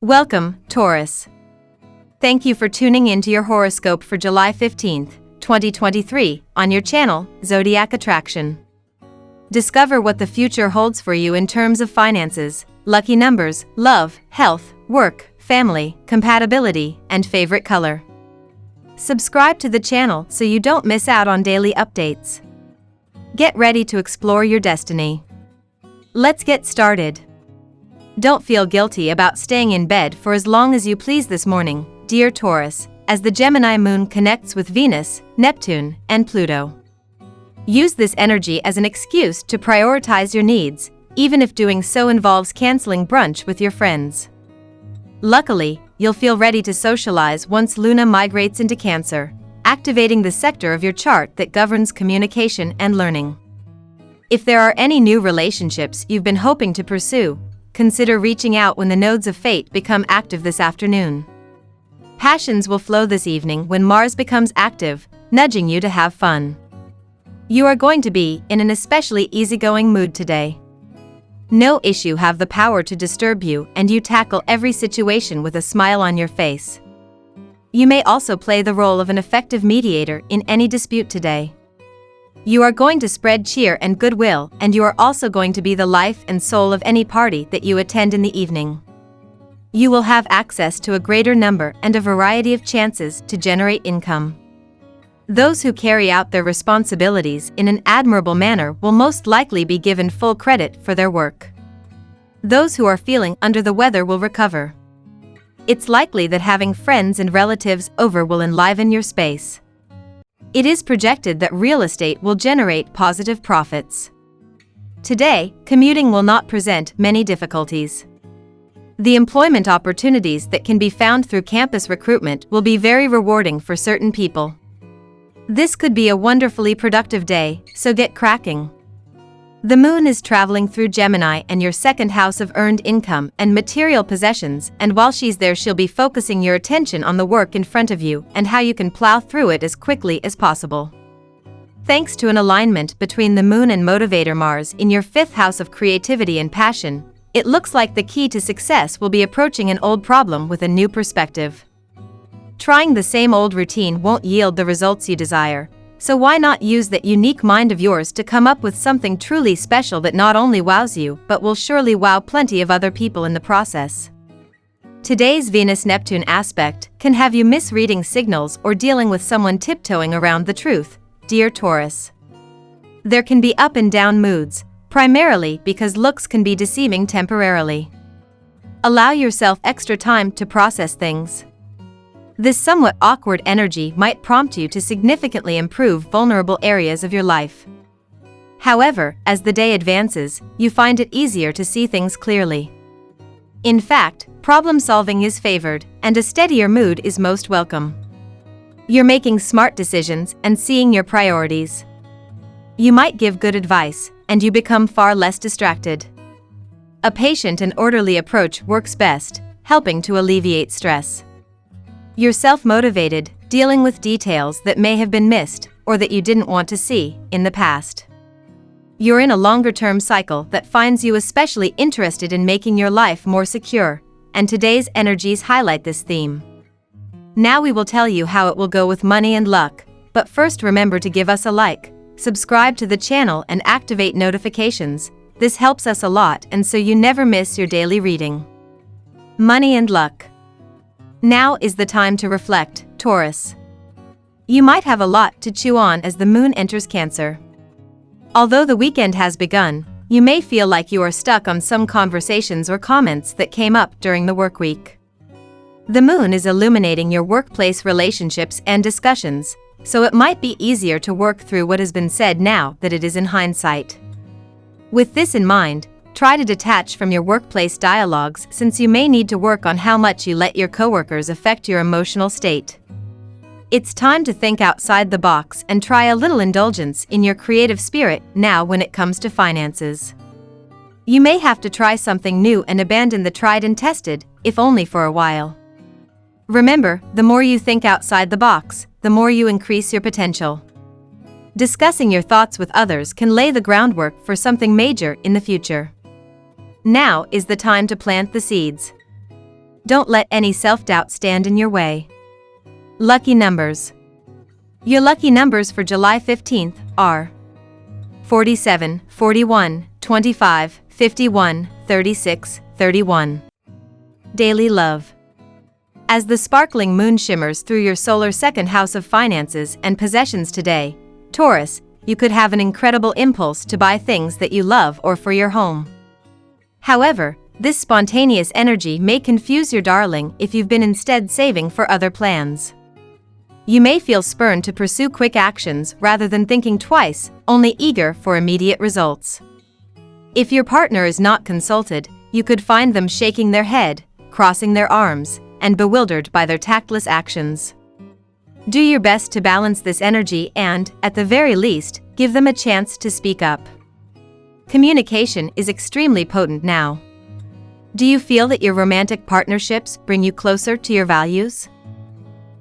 Welcome, Taurus. Thank you for tuning in to your horoscope for July 15th, 2023, on your channel, Zodiac Attraction. Discover what the future holds for you in terms of finances, lucky numbers, love, health, work, family, compatibility, and favorite color. Subscribe to the channel so you don't miss out on daily updates. Get ready to explore your destiny. Let's get started. Don't feel guilty about staying in bed for as long as you please this morning, dear Taurus, as the Gemini moon connects with Venus, Neptune, and Pluto. Use this energy as an excuse to prioritize your needs, even if doing so involves canceling brunch with your friends. Luckily, you'll feel ready to socialize once Luna migrates into Cancer, activating the sector of your chart that governs communication and learning. If there are any new relationships you've been hoping to pursue, consider reaching out when the nodes of fate become active this afternoon. Passions will flow this evening when Mars becomes active, nudging you to have fun. You are going to be in an especially easygoing mood today. No issue have the power to disturb you, and you tackle every situation with a smile on your face. You may also play the role of an effective mediator in any dispute today. You are going to spread cheer and goodwill, and you are also going to be the life and soul of any party that you attend in the evening. You will have access to a greater number and a variety of chances to generate income. Those who carry out their responsibilities in an admirable manner will most likely be given full credit for their work. Those who are feeling under the weather will recover. It's likely that having friends and relatives over will enliven your space. It is projected that real estate will generate positive profits. Today, commuting will not present many difficulties. The employment opportunities that can be found through campus recruitment will be very rewarding for certain people. This could be a wonderfully productive day, so get cracking. The moon is traveling through Gemini and your second house of earned income and material possessions, and while she's there she'll be focusing your attention on the work in front of you and how you can plow through it as quickly as possible. Thanks to an alignment between the moon and motivator Mars in your fifth house of creativity and passion, it looks like the key to success will be approaching an old problem with a new perspective. Trying the same old routine won't yield the results you desire, so why not use that unique mind of yours to come up with something truly special that not only wows you but will surely wow plenty of other people in the process. Today's Venus-Neptune aspect can have you misreading signals or dealing with someone tiptoeing around the truth, dear Taurus. There can be up and down moods, primarily because looks can be deceiving temporarily. Allow yourself extra time to process things. This somewhat awkward energy might prompt you to significantly improve vulnerable areas of your life. However, as the day advances, you find it easier to see things clearly. In fact, problem solving is favored, and a steadier mood is most welcome. You're making smart decisions and seeing your priorities. You might give good advice, and you become far less distracted. A patient and orderly approach works best, helping to alleviate stress. You're self-motivated, dealing with details that may have been missed or that you didn't want to see in the past. You're in a longer-term cycle that finds you especially interested in making your life more secure, and today's energies highlight this theme. Now we will tell you how it will go with money and luck, but first remember to give us a like, subscribe to the channel and activate notifications. This helps us a lot and so you never miss your daily reading. Money and luck. Now is the time to reflect, Taurus. You might have a lot to chew on as the moon enters Cancer. Although the weekend has begun, you may feel like you are stuck on some conversations or comments that came up during the work week. The moon is illuminating your workplace relationships and discussions, so it might be easier to work through what has been said now that it is in hindsight. With this in mind, try to detach from your workplace dialogues since you may need to work on how much you let your coworkers affect your emotional state. It's time to think outside the box and try a little indulgence in your creative spirit now when it comes to finances. You may have to try something new and abandon the tried and tested, if only for a while. Remember, the more you think outside the box, the more you increase your potential. Discussing your thoughts with others can lay the groundwork for something major in the future. Now is the time to plant the seeds. Don't let any self-doubt stand in your way. Lucky numbers. Your lucky numbers for July 15th are 47, 41, 25, 51, 36, 31. Daily love. As the sparkling moon shimmers through your solar second house of finances and possessions today, Taurus, you could have an incredible impulse to buy things that you love or for your home. However, this spontaneous energy may confuse your darling if you've been instead saving for other plans. You may feel spurned to pursue quick actions rather than thinking twice, only eager for immediate results. If your partner is not consulted, you could find them shaking their head, crossing their arms, and bewildered by their tactless actions. Do your best to balance this energy and, at the very least, give them a chance to speak up. Communication is extremely potent now. Do you feel that your romantic partnerships bring you closer to your values?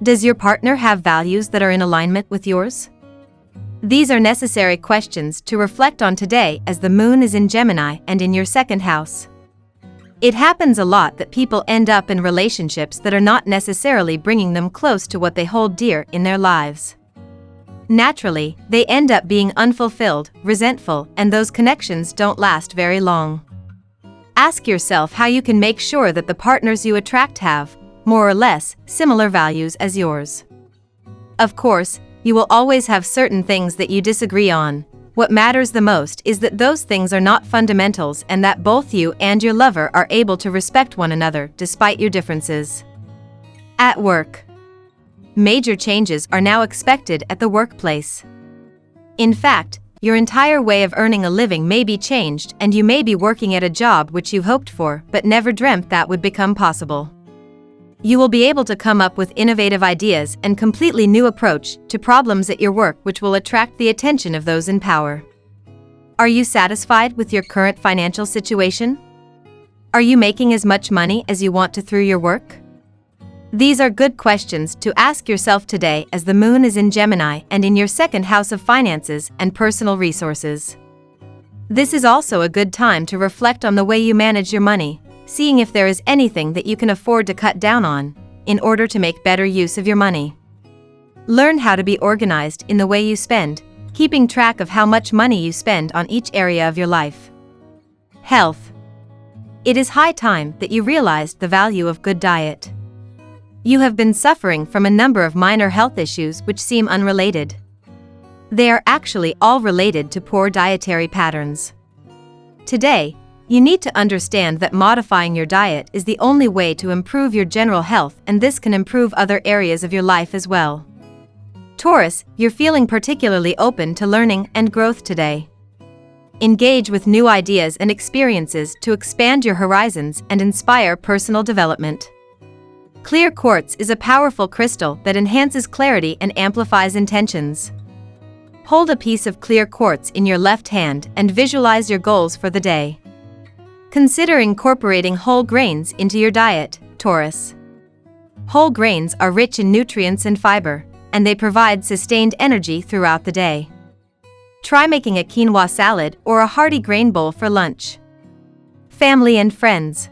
Does your partner have values that are in alignment with yours? These are necessary questions to reflect on today as the moon is in Gemini and in your second house. It happens a lot that people end up in relationships that are not necessarily bringing them close to what they hold dear in their lives. Naturally, they end up being unfulfilled, resentful, and those connections don't last very long. Ask yourself how you can make sure that the partners you attract have, more or less, similar values as yours. Of course, you will always have certain things that you disagree on. What matters the most is that those things are not fundamentals and that both you and your lover are able to respect one another despite your differences. At work. Major changes are now expected at the workplace. In fact, your entire way of earning a living may be changed and you may be working at a job which you hoped for but never dreamt that would become possible. You will be able to come up with innovative ideas and completely new approach to problems at your work which will attract the attention of those in power. Are you satisfied with your current financial situation? Are you making as much money as you want to through your work? These are good questions to ask yourself today as the moon is in Gemini and in your second house of finances and personal resources. This is also a good time to reflect on the way you manage your money, seeing if there is anything that you can afford to cut down on, in order to make better use of your money. Learn how to be organized in the way you spend, keeping track of how much money you spend on each area of your life. Health. It is high time that you realized the value of good diet. You have been suffering from a number of minor health issues which seem unrelated. They are actually all related to poor dietary patterns. Today, you need to understand that modifying your diet is the only way to improve your general health, and this can improve other areas of your life as well. Taurus, you're feeling particularly open to learning and growth today. Engage with new ideas and experiences to expand your horizons and inspire personal development. Clear quartz is a powerful crystal that enhances clarity and amplifies intentions. Hold a piece of clear quartz in your left hand and visualize your goals for the day. Consider incorporating whole grains into your diet, Taurus. Whole grains are rich in nutrients and fiber, and they provide sustained energy throughout the day. Try making a quinoa salad or a hearty grain bowl for lunch. Family and friends.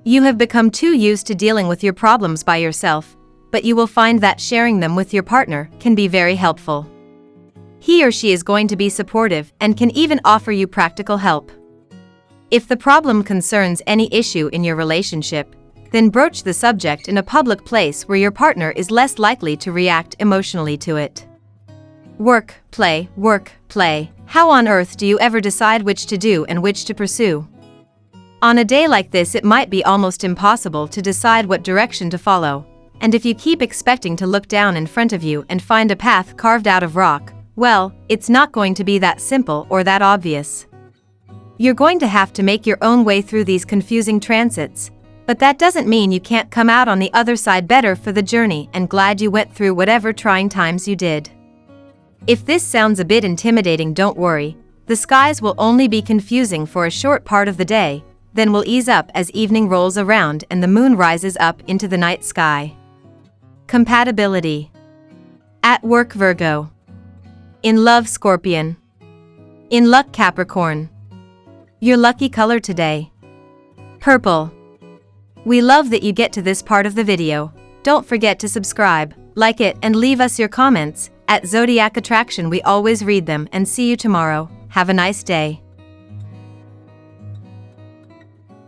You have become too used to dealing with your problems by yourself, but you will find that sharing them with your partner can be very helpful. He or she is going to be supportive and can even offer you practical help. If the problem concerns any issue in your relationship, then broach the subject in a public place where your partner is less likely to react emotionally to it. Work, play, work, play. How on earth do you ever decide which to do and which to pursue? On a day like this, it might be almost impossible to decide what direction to follow, and if you keep expecting to look down in front of you and find a path carved out of rock, well, it's not going to be that simple or that obvious. You're going to have to make your own way through these confusing transits, but that doesn't mean you can't come out on the other side better for the journey and glad you went through whatever trying times you did. If this sounds a bit intimidating, don't worry. The skies will only be confusing for a short part of the day, then will ease up as evening rolls around and the moon rises up into the night sky. Compatibility. At work, Virgo. In love, Scorpion. In luck, Capricorn. Your lucky color today: purple. We love that you get to this part of the video. Don't forget to subscribe, like it, and leave us your comments. At Zodiac Attraction, we always read them, and see you tomorrow. Have a nice day.